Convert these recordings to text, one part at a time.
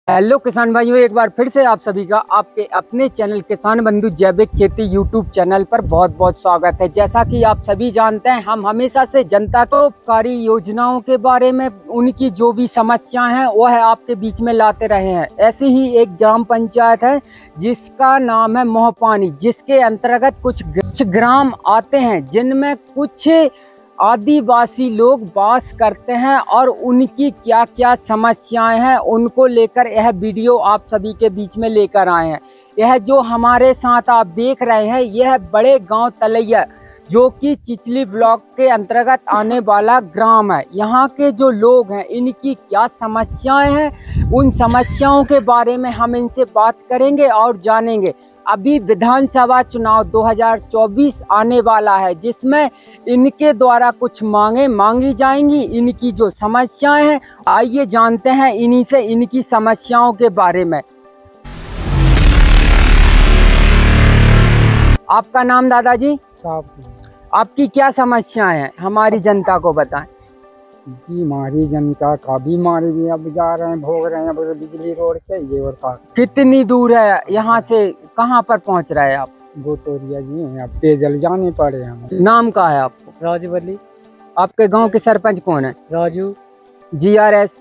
Hello किसान भाइयों, एक बार फिर से आप सभी का आपके अपने चैनल किसान बंधु जैविक खेती यूट्यूब चैनल पर बहुत बहुत स्वागत है। जैसा कि आप सभी जानते हैं, हम हमेशा से जनता को उपकारी योजनाओं के बारे में उनकी जो भी समस्याएं हैं वह आपके बीच में लाते रहे हैं। ऐसी ही एक ग्राम पंचायत है जिसका नाम है मोहपानी, जिसके अंतर्गत कुछ ग्राम आते हैं जिनमें कुछ आदिवासी लोग वास करते हैं और उनकी क्या क्या समस्याएं हैं उनको लेकर यह वीडियो आप सभी के बीच में लेकर आए हैं। यह जो हमारे साथ आप देख रहे हैं, यह बड़े गांव तलैया जो कि चिचली ब्लॉक के अंतर्गत आने वाला ग्राम है। यहाँ के जो लोग हैं इनकी क्या समस्याएं हैं, उन समस्याओं के बारे में हम इनसे बात करेंगे और जानेंगे। अभी विधानसभा चुनाव 2024 आने वाला है, जिसमें इनके द्वारा कुछ मांगे मांगी जाएंगी। इनकी जो समस्याएं हैं, आइए जानते हैं इन्हीं से इनकी समस्याओं के बारे में। आपका नाम दादाजी? साहब आपकी क्या समस्याएं हैं, हमारी जनता को बताएं। बीमारी जनता का बीमारी भी अब जा रहे हैं, भोग रहे हैं। अब बिजली रोड चाहिए और का कितनी दूर है यहाँ से, कहाँ पर पहुँच रहे हैं आप? गोतोरिया जी हैं, अब पेदल जाने पड़े हमें। नाम का है आपको? राजवली। आपके गांव के सरपंच कौन है? राजू। GRS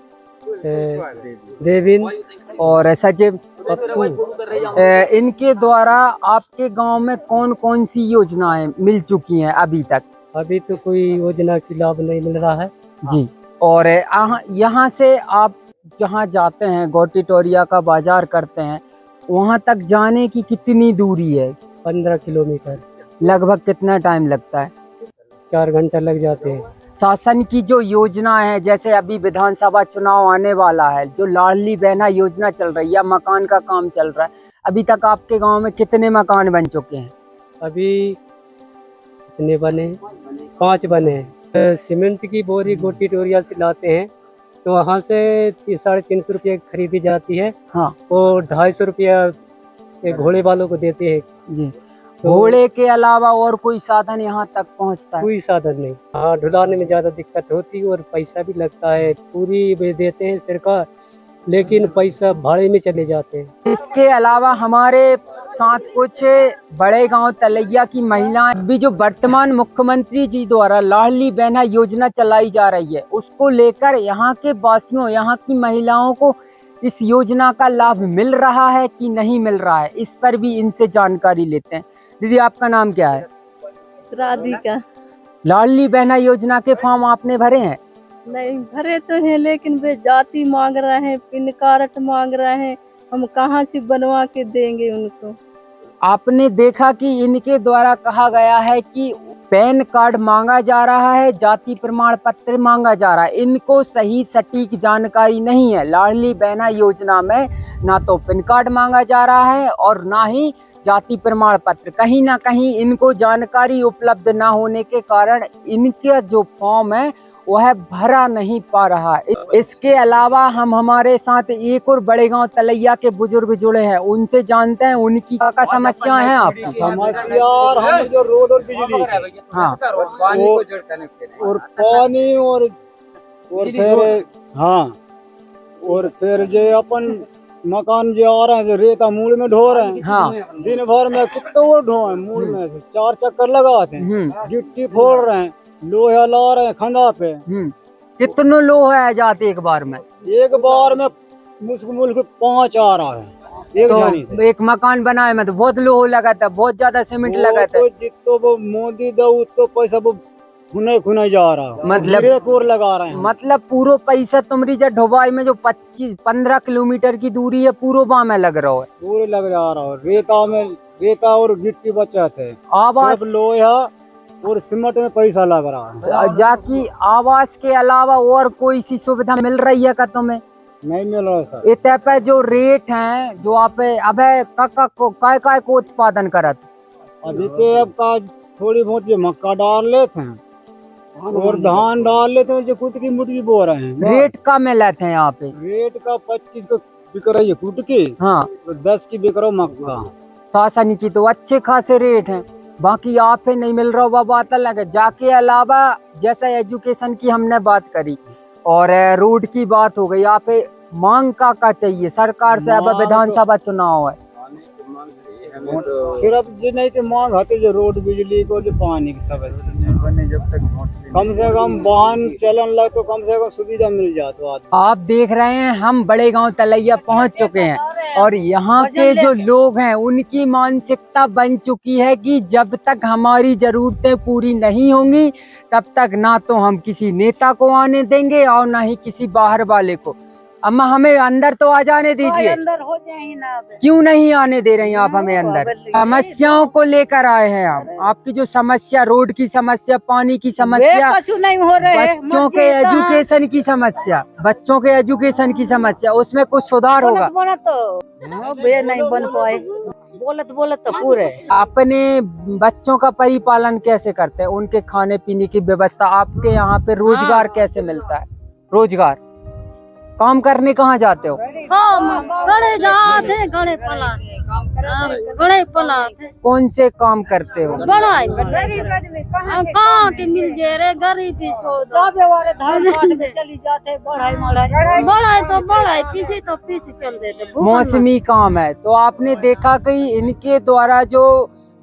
देविन और सचिव पप्पू। इनके द्वारा आपके गांव में कौन कौन सी योजनाएं मिल चुकी हैं अभी तक? अभी तो कोई योजना की लाभ नहीं मिल रहा है जी। और यहाँ से आप जहाँ जाते हैं, गोटिटोरिया का बाजार करते हैं, वहाँ तक जाने की कितनी दूरी है? 15 किलोमीटर। लगभग कितना टाइम लगता है? 4 घंटे लग जाते हैं। शासन की जो योजना है, जैसे अभी विधानसभा चुनाव आने वाला है, जो लाडली बहना योजना चल रही है, मकान का काम चल रहा है, अभी तक आपके गांव में कितने मकान बन चुके हैं? अभी कितने बने? 5 बने हैं। सीमेंट की बोरी गोटीटोरिया से लाते हैं तो वहाँ से 350 रुपये खरीदी जाती है। हाँ। और 250 रुपया घोड़े वालों को देते हैं। जी। घोड़े के अलावा और कोई साधन यहाँ तक पहुँचता है? कोई साधन नहीं। हाँ, ढुलाने में ज्यादा दिक्कत होती है और पैसा भी लगता है। पूरी वे देते हैं सरकार, लेकिन पैसा भाड़े में चले जाते हैं। इसके अलावा हमारे साथ कुछ बड़े गांव तलैया की महिलाएं भी, जो वर्तमान मुख्यमंत्री जी द्वारा लाडली बहना योजना चलाई जा रही है, उसको लेकर यहाँ के वासियों, यहाँ की महिलाओं को इस योजना का लाभ मिल रहा है कि नहीं मिल रहा है, इस पर भी इनसे जानकारी लेते हैं। दीदी, आपका नाम क्या है? राधिका। लाडली बहना योजना के फॉर्म आपने भरे हैं? नहीं भरे तो हैं, लेकिन वे जाति मांग रहे हैं, पिन कार्ड मांग रहे हैं। हम कहाँ से बनवा के देंगे उनको? आपने देखा कि इनके द्वारा कहा गया है कि पैन कार्ड मांगा जा रहा है, जाति प्रमाण पत्र मांगा जा रहा है। इनको सही सटीक जानकारी नहीं है। लाडली बहना योजना में ना तो पैन कार्ड मांगा जा रहा है और ना ही जाति प्रमाण पत्र। कहीं ना कहीं इनको जानकारी उपलब्ध ना होने के कारण इनके जो फॉर्म है वह भरा नहीं पा रहा। इसके अलावा हम हमारे साथ एक और बड़े गांव तलैया के बुजुर्ग जुड़े हैं, उनसे जानते हैं उनकी क्या समस्या है। आपकी समस्या हम जो रोड और बिजली, हाँ, और पानी और फिर हाँ, और फिर जो अपन मकान जो आ रहे हैं, जो रेता मूल में ढो रहे हैं। हाँ। दिन भर में कितने वो ढोए मूल में से 4 चक्कर लगाते हैं, गिट्टी फोड़ रहे हैं, लोहा ला रहे हैं खंदा पे। कितने लोग है जाते एक बार में? एक बार में मुश्किल 5 आ रहा है एक तो जानी से। एक मकान बनाए में तो बहुत लोहा लगा था, बहुत ज्यादा सीमेंट लगा था। तो जितो वो मोदी दो उतो पैसा वो खुने जा रहा, मतलब लगा रहे हैं। मतलब पूरा पैसा तुम्हारी जब ढोबाई में जो 25-15 किलोमीटर की दूरी है, पूरा वहाँ में लग रहा है। पूरे लग जा रहा है। रेता और गिट्टी बचत है, आवास लोहा और सीमेंट में पैसा लग रहा है। जाकि आवास के अलावा और कोई सी सुविधा मिल रही है का तुम्हें? नहीं मिल रहा सर। इतने पे जो रेट हैं, जो आप अबे काय को उत्पादन करत? अभी तो अब का थोड़ी बहुत जो मक्का डाल लेते हैं और धान डाल लेते हैं, जो कुटकी मुटकी बो रहे हैं। रेट का मिलते हैं यहाँ पे? रेट का 25 का बिक रही है कुटकी। हाँ। तो 10 की बिक रहा मक्का। शासन की तो अच्छे खासे रेट हैं, बाकी यहाँ पे नहीं मिल रहा, वह बात अलग है। जाके अलावा जैसे एजुकेशन की हमने बात करी और रोड की बात हो गई, यहाँ पे मांग का चाहिए सरकार से? अब मांग तो- विधानसभा चुनाव है। सिर्फ जी नहीं कि मांग हते जो रोड बिजली को जो पानी की समस्या बने जब तक कम से कम वाहन चलन लगे तो कम से कम सुविधा मिल जाए तो आदमी। आप देख रहे हैं हम बड़े गांव तलैया पहुंच चुके हैं और यहाँ के जो लोग हैं उनकी मानसिकता बन चुकी है कि जब तक हमारी जरूरतें पूरी नहीं होंगी तब तक ना तो हम किसी नेता को आने देंगे और ना ही किसी बाहर वाले को। अम्मा हमें अंदर तो आ जाने दीजिए। अंदर हो जाए ना। क्यों नहीं आने दे रही हैं आप हमें अंदर? समस्याओं को लेकर आए हैं आप। आपकी जो समस्या, रोड की समस्या, पानी की समस्या, नहीं हो रहे, बच्चों के एजुकेशन की समस्या, बच्चों के एजुकेशन की समस्या, उसमें कुछ सुधार होगा? नहीं बन पाए। बोलत तो पूरे। अपने बच्चों का परिपालन कैसे करते हैं? उनके खाने पीने की व्यवस्था, आपके यहाँ पे रोजगार कैसे मिलता है? रोजगार काम करने कहाँ जाते हो? गड़े जाते, गड़े पलाते। कौन से काम करते हो? बड़ाई कहाँ के मिल जाए रे, गरीबी सो धान काट में चली जाते। बढ़ाई पीसी तो पीसी चल देते। मौसमी काम है तो आपने देखा कि इनके द्वारा जो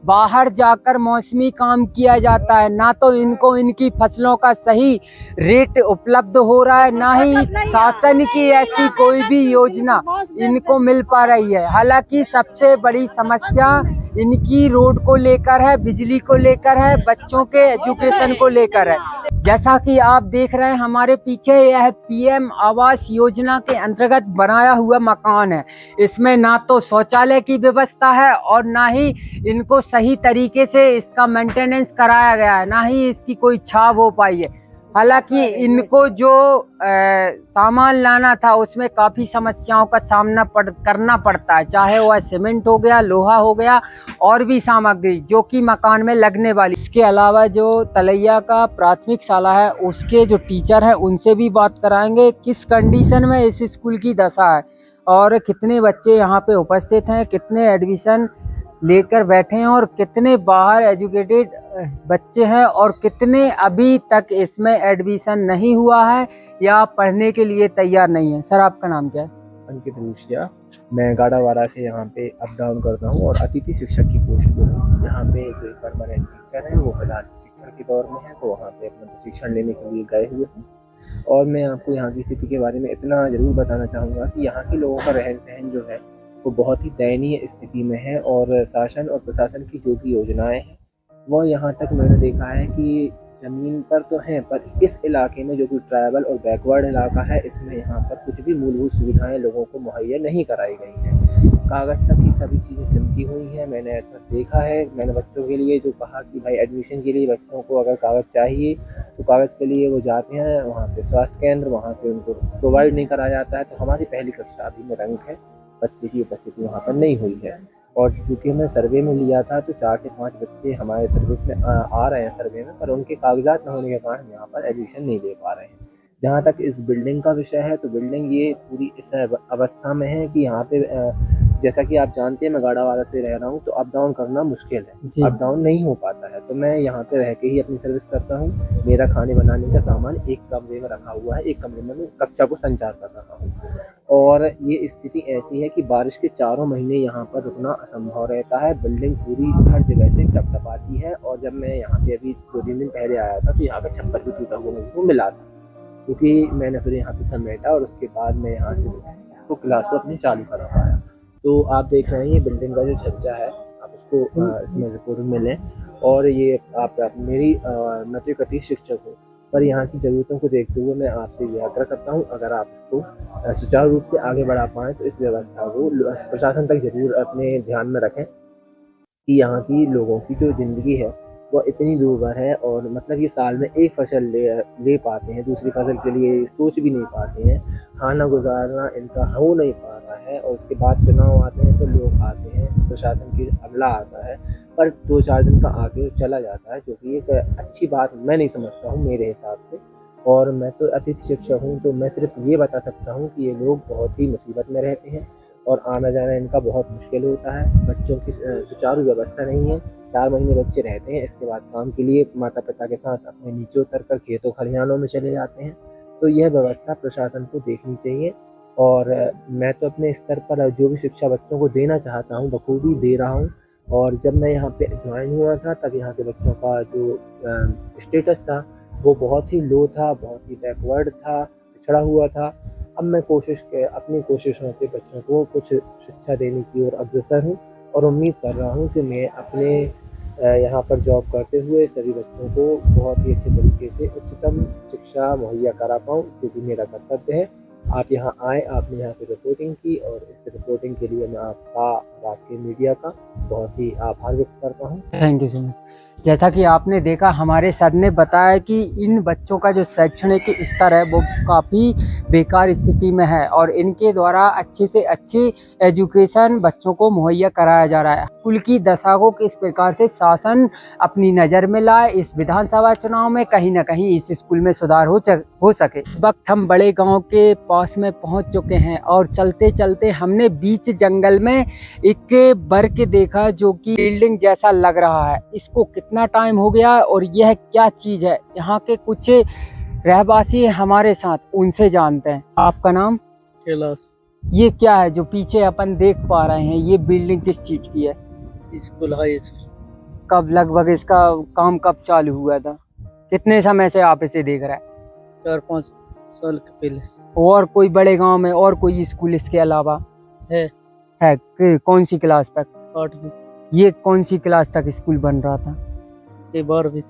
बाहर जाकर मौसमी काम किया जाता है, ना तो इनको इनकी फसलों का सही रेट उपलब्ध हो रहा है, ना ही शासन की ऐसी कोई भी योजना इनको मिल पा रही है। हालांकि सबसे बड़ी समस्या इनकी रोड को लेकर है, बिजली को लेकर है, बच्चों के एजुकेशन को लेकर है। जैसा कि आप देख रहे हैं हमारे पीछे, यह पीएम आवास योजना के अंतर्गत बनाया हुआ मकान है। इसमें ना तो शौचालय की व्यवस्था है और ना ही इनको सही तरीके से इसका मेंटेनेंस कराया गया है, ना ही इसकी कोई छाप हो पाई है। हालांकि इनको जो सामान लाना था उसमें काफ़ी समस्याओं का सामना करना पड़ता है, चाहे वह सीमेंट हो गया, लोहा हो गया और भी सामग्री जो कि मकान में लगने वाली। इसके अलावा जो तलैया का प्राथमिक शाला है उसके जो टीचर हैं उनसे भी बात कराएंगे किस कंडीशन में इस स्कूल की दशा है और कितने बच्चे यहाँ पे उपस्थित हैं, कितने एडमिशन लेकर बैठे हैं और कितने बाहर एजुकेटेड बच्चे हैं और कितने अभी तक इसमें एडमिशन नहीं हुआ है या पढ़ने के लिए तैयार नहीं है। सर आपका नाम क्या है? अंकित रूसिया। मैं गाड़ावाड़ा से यहाँ पे अप डाउन करता हूँ और अतिथि शिक्षक की पोस्ट पे हूँ। यहाँ पे जो परमानेंट टीचर है वो फिलहाल शिक्षण के दौर में है, तो वहाँ पे अपना प्रशिक्षण लेने के लिए गए हुए हैं। और मैं आपको यहाँ की स्थिति के बारे में इतना ज़रूर बताना चाहूँगा कि यहाँ के लोगों का रहन सहन जो है वो बहुत ही दयनीय स्थिति में है और शासन और प्रशासन की जो भी योजनाएं हैं वो यहाँ तक मैंने देखा है कि ज़मीन पर तो हैं, पर इस इलाके में जो कि ट्राइबल और बैकवर्ड इलाका है इसमें यहाँ पर कुछ भी मूलभूत सुविधाएं लोगों को मुहैया नहीं कराई गई हैं। कागज़ तक की सभी चीज़ें सिमटी हुई हैं। मैंने ऐसा देखा है। मैंने बच्चों के लिए जो कहा कि भाई एडमिशन के लिए बच्चों को अगर कागज़ चाहिए तो कागज़ के लिए वो जाते हैं वहाँ पे स्वास्थ्य केंद्र, वहाँ से उनको प्रोवाइड नहीं कराया जाता है। तो हमारी पहली कक्षा अभी में रंक है, बच्चे की उपस्थिति वहाँ पर नहीं हुई है। और क्योंकि हमने सर्वे में लिया था तो 4 से 5 बच्चे हमारे सर्विस में आ रहे हैं सर्वे में, पर उनके कागजात न होने के कारण यहाँ पर एडमिशन नहीं ले पा रहे हैं। जहाँ तक इस बिल्डिंग का विषय है तो बिल्डिंग ये पूरी इस अवस्था में है कि यहाँ पे जैसा कि आप जानते हैं मैं गाड़ावाड़ा से रह रहा हूँ तो अप डाउन करना मुश्किल है, अप डाउन नहीं हो पाता है। तो मैं यहाँ पे रह के ही अपनी सर्विस करता हूँ। मेरा खाने बनाने का सामान एक कमरे में रखा हुआ है, एक कमरे में मैं कक्षा को संचार कर रहा हूँ। और ये स्थिति ऐसी है कि बारिश के 4 महीने यहाँ पर रुकना असंभव रहता है। बिल्डिंग पूरी हर जगह से टपटपाती है और जब मैं यहाँ पे अभी 2-3 दिन पहले आया था तो यहाँ का छप्पर भी टूटा हुआ मुझको मिला था, क्योंकि मैंने फिर यहाँ पे समेटा और उसके बाद मैं यहाँ से इसको क्लास को अपनी चालू करा पाया। तो आप देख रहे हैं ये बिल्डिंग का जो छज्जा है, आप इसको इसमें रिपोर्ट में लें। और ये आप मेरी मैं तो एक अतिथि शिक्षक हूँ, पर यहाँ की ज़रूरतों को देखते हुए मैं आपसे ये आग्रह करता हूँ अगर आप इसको सुचारू रूप से आगे बढ़ा पाएँ तो इस व्यवस्था को प्रशासन तक ज़रूर अपने ध्यान में रखें कि यहाँ की लोगों की जो ज़िंदगी है वो इतनी दूरभर है और मतलब ये साल में एक फसल ले पाते हैं, दूसरी फसल के लिए सोच भी नहीं पाते हैं। खाना गुजारना इनका हो नहीं पा रहा है और उसके बाद चुनाव आते हैं तो लोग आते हैं, प्रशासन की अमला आता है पर 2-4 दिन का आके चला जाता है, जो कि एक अच्छी बात मैं नहीं समझता हूँ मेरे हिसाब से। और मैं तो अतिथि शिक्षक हूँ तो मैं सिर्फ ये बता सकता हूँ कि ये लोग बहुत ही मुसीबत में रहते हैं और आना जाना इनका बहुत मुश्किल होता है। बच्चों की सुचारू व्यवस्था नहीं है। 4 महीने बच्चे रहते हैं, इसके बाद काम के लिए माता पिता के साथ अपने नीचे उतर कर खेतों खलिहानों में चले जाते हैं। तो यह व्यवस्था प्रशासन को देखनी चाहिए और मैं तो अपने स्तर पर जो भी शिक्षा बच्चों को देना चाहता हूँ बखूबी दे रहा हूँ। और जब मैं यहाँ पे ज्वाइन हुआ था तब यहाँ के बच्चों का जो स्टेटस था वो बहुत ही लो था, बहुत ही बैकवर्ड था, पिछड़ा हुआ था। अब मैं अपनी कोशिशों से बच्चों को कुछ शिक्षा देने की ओर अग्रसर हूँ और उम्मीद कर रहा हूँ कि मैं अपने यहाँ पर जॉब करते हुए सभी बच्चों को बहुत ही अच्छे तरीके से उच्चतम शिक्षा मुहैया करा पाऊँ, जो कि मेरा कर्तव्य है। आप यहाँ आए, आपने यहाँ पे रिपोर्टिंग की और इस रिपोर्टिंग के लिए मैं आपका और आपके मीडिया का बहुत ही आभार व्यक्त करता हूँ। Thank you so much. जैसा कि आपने देखा, हमारे सर ने बताया कि इन बच्चों का जो शैक्षणिक स्तर है वो काफ़ी बेकार स्थिति में है और इनके द्वारा अच्छे से अच्छी एजुकेशन बच्चों को मुहैया कराया जा रहा है। स्कूल की दशा को किस प्रकार से शासन अपनी नज़र में लाए, इस विधानसभा चुनाव में कहीं ना कहीं इस स्कूल में सुधार हो सके। इस वक्त हम बड़े गांव के पास में पहुंच चुके हैं और चलते चलते हमने बीच जंगल में एक वर्ग देखा जो कि बिल्डिंग जैसा लग रहा है। इसको कितना टाइम हो गया और यह क्या चीज है, यहाँ के कुछ रहवासी हमारे साथ, उनसे जानते हैं। आपका नाम? कैलाश। ये क्या है जो पीछे अपन देख पा रहे हैं, ये बिल्डिंग किस चीज की है? School high school. कब लगभग इसका काम कब चालू हुआ था? कितने समय से आप इसे देख रहे हैं? 4-5 साल के पहले। और कोई बड़े गांव में और कोई स्कूल इसके अलावा है? कौन सी क्लास तक? 8वीं। ये कौन सी क्लास तक स्कूल बन रहा था? ये 12वीं।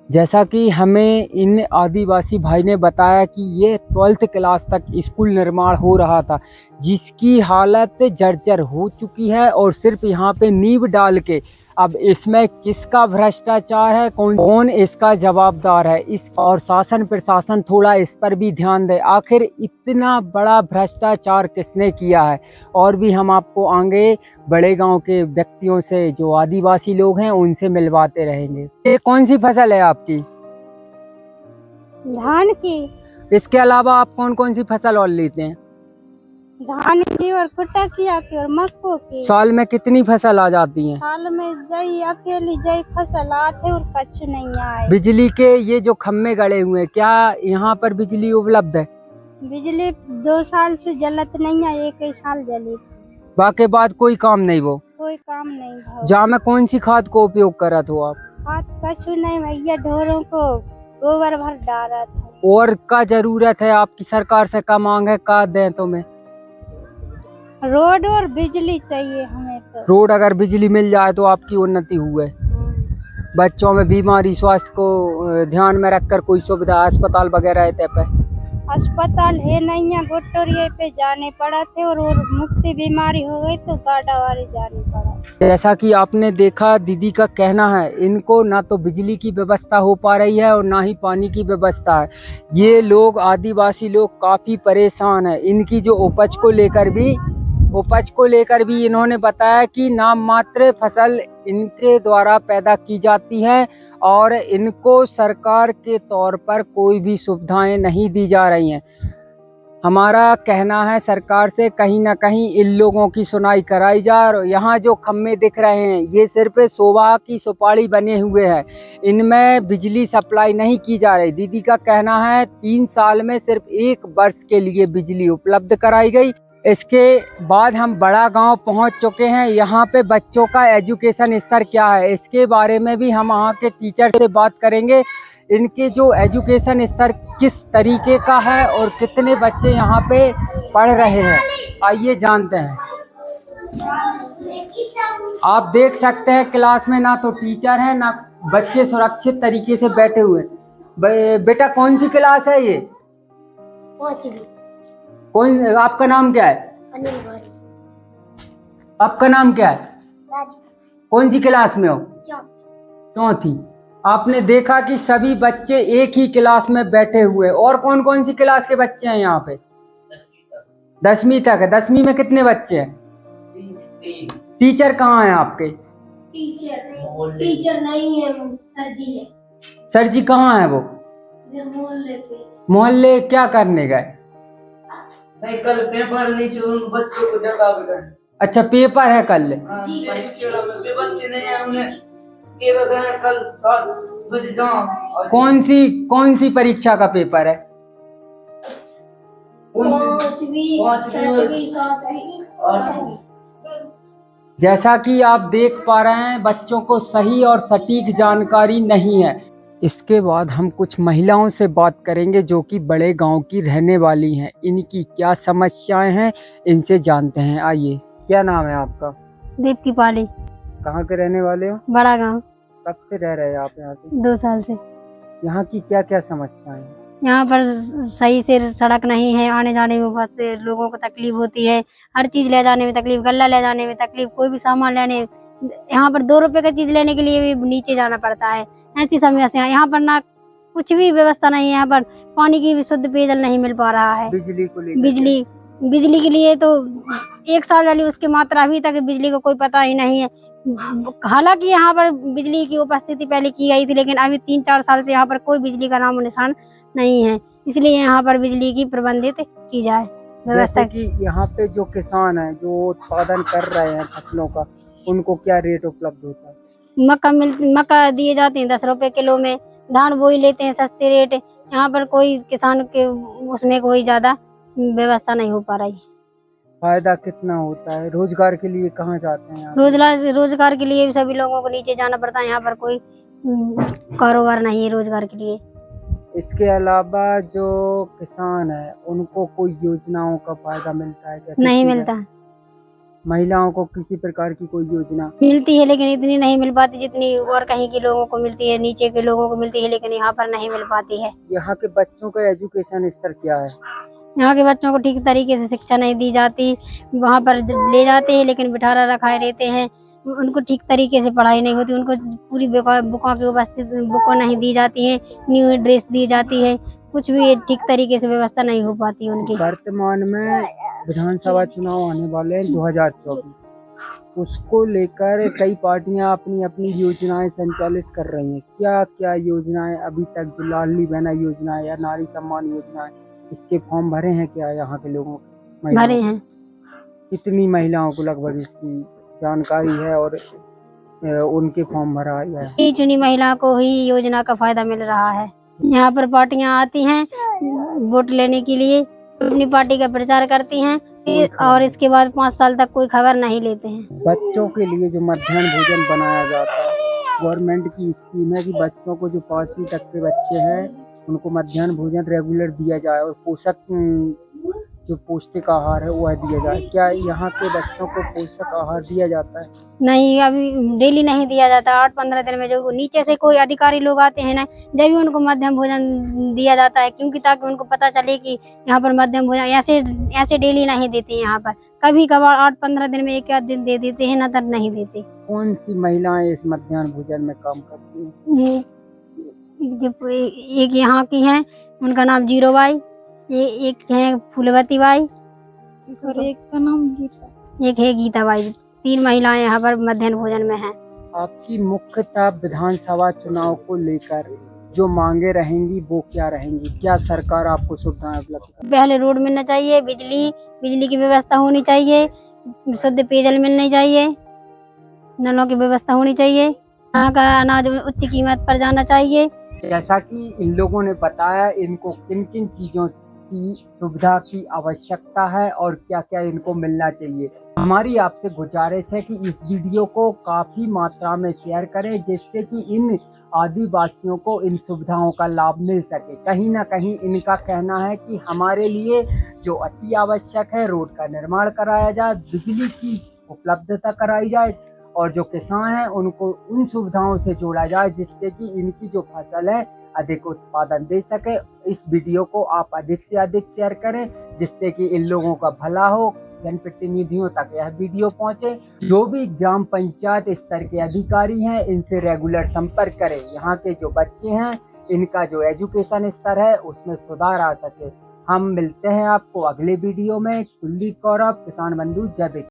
जैसा कि हमें इन आदिवासी भाई ने बताया कि ये 12th क्लास तक स्कूल निर्माण हो रहा था, जिसकी हालत जर्जर हो चुकी है और सिर्फ यहाँ पे नींव डाल के अब इसमें किसका भ्रष्टाचार है, कौन इसका जवाबदार है, इस और शासन प्रशासन थोड़ा इस पर भी ध्यान दे। आखिर इतना बड़ा भ्रष्टाचार किसने किया है? और भी हम आपको आगे बड़े गांव के व्यक्तियों से, जो आदिवासी लोग हैं, उनसे मिलवाते रहेंगे। ये कौन सी फसल है आपकी? धान की। इसके अलावा आप कौन कौन सी फसल और लेते हैं? धान की और कुटकिया की और मक्को की। साल में कितनी फसल आ जाती है? साल में जई अकेली जई फसल आते और कच्छ नहीं आए। बिजली के ये जो खम्भे गड़े हुए हैं, क्या यहाँ पर बिजली उपलब्ध है? बिजली 2 साल से जलत नहीं है, 1 ही साल जली। बाकी बाद कोई काम नहीं, वो कोई काम नहीं भाव। जहाँ में कौन सी खाद को उपयोग करत हो आप? खाद कछु नहीं भैया, ढोरों को गोबर भर डाला था। और का जरूरत है आपकी सरकार से, का मांग है, का दें तुम्हें? रोड और बिजली चाहिए हमें तो। रोड अगर बिजली मिल जाए तो आपकी उन्नति हुए। बच्चों में बीमारी स्वास्थ्य को ध्यान में रखकर कोई सुविधा अस्पताल वगैरह है पे? अस्पताल है नहीं है, गोटोरिये पे जाने पड़ा थे और मुक्ति बीमारी हो गई तो गाड़ावारी जाने पड़ा। जैसा कि आपने देखा, दीदी का कहना है इनको ना तो बिजली की व्यवस्था हो पा रही है और ना ही पानी की व्यवस्था है। ये लोग, आदिवासी लोग, काफी परेशान है। इनकी जो उपज को लेकर भी इन्होंने बताया कि नाम मात्र फसल इनके द्वारा पैदा की जाती है और इनको सरकार के तौर पर कोई भी सुविधाएं नहीं दी जा रही हैं। हमारा कहना है सरकार से कहीं ना कहीं इन लोगों की सुनाई कराई जाए। यहाँ जो खम्भे दिख रहे हैं ये सिर्फ शोभा की सुपारी बने हुए हैं, इनमें बिजली सप्लाई नहीं की जा रही। दीदी का कहना है 3 साल में सिर्फ 1 वर्ष के लिए बिजली उपलब्ध कराई गई। इसके बाद हम बड़ा गांव पहुंच चुके हैं। यहाँ पे बच्चों का एजुकेशन स्तर क्या है, इसके बारे में भी हम वहाँ के टीचर से बात करेंगे। इनके जो एजुकेशन स्तर किस तरीके का है और कितने बच्चे यहाँ पे पढ़ रहे हैं, आइए जानते हैं। आप देख सकते हैं क्लास में ना तो टीचर है ना बच्चे सुरक्षित तरीके से बैठे हुए। बेटा कौन सी क्लास है ये? 5वीं। कौन, आपका नाम क्या है? अनिल भाई। आपका नाम क्या है? राज। कौन सी क्लास में हो? 4वीं। आपने देखा कि सभी बच्चे एक ही क्लास में बैठे हुए। और कौन कौन सी क्लास के बच्चे हैं यहाँ पे? 10वीं तक है। 10वीं में कितने बच्चे हैं? 3। टीचर कहाँ है आपके? टीचर नहीं है, सर जी है। सर जी कहाँ है वो? मोहल्ले पे। मोहल्ले क्या करने गए? कल पेपर नीचे उन बच्चों को जगह भी। अच्छा, पेपर है कल? बच्चे नहीं है, उन्हें कल 7 बजे जाओ। कौन सी परीक्षा का पेपर है? पांचवी और जैसा कि आप देख पा रहे हैं, बच्चों को सही और सटीक जानकारी नहीं है। इसके बाद हम कुछ महिलाओं से बात करेंगे जो कि बड़े गांव की रहने वाली हैं। इनकी क्या समस्याएं हैं, इनसे जानते हैं। आइए, क्या नाम है आपका? दीप्ति पाली, कहाँ के रहने वाले हो? बड़ा गांव। कब से रह रहे हैं आप यहाँ पे? 2 साल से। यहाँ की क्या क्या समस्याएं हैं? यहाँ पर सही से सड़क नहीं है, आने जाने में बहुत लोगों को तकलीफ होती है। हर चीज ले जाने में तकलीफ, गल्ला ले जाने में तकलीफ, कोई भी सामान लेने, यहाँ पर 2 रुपए का चीज लेने के लिए भी नीचे जाना पड़ता है। ऐसी समस्या यहाँ पर ना कुछ भी व्यवस्था नहीं है। यहाँ पर पानी की भी शुद्ध पेयजल नहीं मिल पा रहा है। बिजली को लेकर बिजली के लिए तो 1 साल वाली उसकी मात्रा अभी तक बिजली को कोई पता ही नहीं है। हालांकि यहाँ पर बिजली की उपस्थिति पहले की गई थी, लेकिन अभी 3-4 साल से यहाँ पर कोई बिजली का नामो निशान नहीं है। इसलिए यहाँ पर बिजली की प्रबंधित की जाए व्यवस्था। जैसे कि यहाँ पे जो किसान है, जो उत्पादन कर रहे हैं फसलों का, उनको क्या रेट उपलब्ध होता है? मक्का दिए जाते हैं 10 रुपए किलो में, धान बोई लेते हैं सस्ते रेट। यहाँ पर कोई किसान के उसमें कोई ज्यादा व्यवस्था नहीं हो पा रही। फायदा कितना होता है? रोजगार के लिए कहाँ जाते हैं? रोजगार के लिए सभी लोगों को नीचे जाना पड़ता है। यहाँ पर कोई कारोबार नहीं है रोजगार के लिए। इसके अलावा जो किसान है, उनको कोई योजनाओं का फायदा मिलता है क्या? नहीं मिलता। महिलाओं को किसी प्रकार की कोई योजना मिलती है, लेकिन इतनी नहीं मिल पाती जितनी और कहीं के लोगों को मिलती है, नीचे के लोगों को मिलती है, लेकिन यहाँ पर नहीं मिल पाती है। यहाँ के बच्चों का एजुकेशन स्तर क्या है? यहाँ के बच्चों को ठीक तरीके से शिक्षा नहीं दी जाती। वहाँ पर ले जाते हैं, लेकिन बिठारा रखाए रहते हैं। उनको ठीक तरीके से पढ़ाई नहीं होती। उनको पूरी बुकों की उपस्थित बुकों नहीं दी जाती है, न्यू ड्रेस दी जाती है, कुछ भी ठीक तरीके से व्यवस्था नहीं हो पाती उनकी। वर्तमान में विधानसभा चुनाव आने वाले हैं 2024, उसको लेकर कई पार्टियां अपनी अपनी योजनाएं संचालित कर रही हैं। क्या क्या योजनाएं अभी तक, जो लाडली बहना योजना है या नारी सम्मान योजना है, इसके फॉर्म भरे हैं क्या यहाँ के लोगों? भरे हैं। कितनी महिलाओं को लगभग इसकी जानकारी है और उनके फॉर्म भरा है? चुनी महिला को ही योजना का फायदा मिल रहा है। यहाँ पर पार्टियां आती हैं वोट लेने के लिए, अपनी पार्टी का प्रचार करती हैं और इसके बाद 5 साल तक कोई खबर नहीं लेते हैं। बच्चों के लिए जो मध्याह्न भोजन बनाया जाता है, गवर्नमेंट की स्कीम है कि बच्चों को जो 5वीं तक के बच्चे हैं उनको मध्याह्न भोजन रेगुलर दिया जाए और जो पौष्टिक आहार है वह दिया जाए। क्या यहाँ के बच्चों को पौष्टिक आहार दिया जाता है? नहीं, अभी डेली नहीं दिया जाता। 8-15 दिन में जो नीचे से कोई अधिकारी लोग आते हैं ना, जब भी उनको मध्यम भोजन दिया जाता है, क्योंकि ताकि उनको पता चले कि यहाँ पर मध्यम भोजन ऐसे डेली नहीं देते। यहाँ पर कभी कभार 8-15 दिन में 1 दिन दे देते हैं, न तो नहीं देते। कौन सी महिलाएं इस मध्याह्न भोजन में काम करती हैं? एक यहाँ की है, उनका नाम जीरो बाई, एक है फूलवती बाई और एक का नाम गीता, एक है गीता बाई। 3 महिलाएं यहाँ पर मध्याह्न भोजन में हैं। आपकी मुख्यतः विधानसभा चुनाव को लेकर जो मांगे रहेंगी वो क्या रहेंगी? क्या सरकार आपको सुविधाएं उपलब्ध? पहले रोड मिलना चाहिए, बिजली की व्यवस्था होनी चाहिए, शुद्ध पेयजल मिलनी चाहिए, नलों की व्यवस्था होनी चाहिए, यहाँ का अनाज उच्च कीमत पर जाना चाहिए। जैसा कि इन लोगों ने बताया, इनको किन किन चीजों की सुविधा की आवश्यकता है और क्या क्या इनको मिलना चाहिए। हमारी आपसे गुजारिश है कि इस वीडियो को काफी मात्रा में शेयर करें, जिससे कि इन आदिवासियों को इन सुविधाओं का लाभ मिल सके। कहीं ना कहीं इनका कहना है कि हमारे लिए जो अति आवश्यक है, रोड का निर्माण कराया जाए, बिजली की उपलब्धता कराई जाए और जो किसान हैं उनको उन सुविधाओं से जोड़ा जाए, जिससे कि इनकी जो फसल है अधिक उत्पादन दे सके। इस वीडियो को आप अधिक से अधिक शेयर करें, जिससे कि इन लोगों का भला हो, जनप्रतिनिधियों तक यह वीडियो पहुंचे। जो भी ग्राम पंचायत स्तर के अधिकारी हैं, इनसे रेगुलर संपर्क करें। यहाँ के जो बच्चे हैं, इनका जो एजुकेशन स्तर है उसमें सुधार आ सके। हम मिलते हैं आपको अगले वीडियो में। कुलदीप गौरव, किसान बंधु, जय।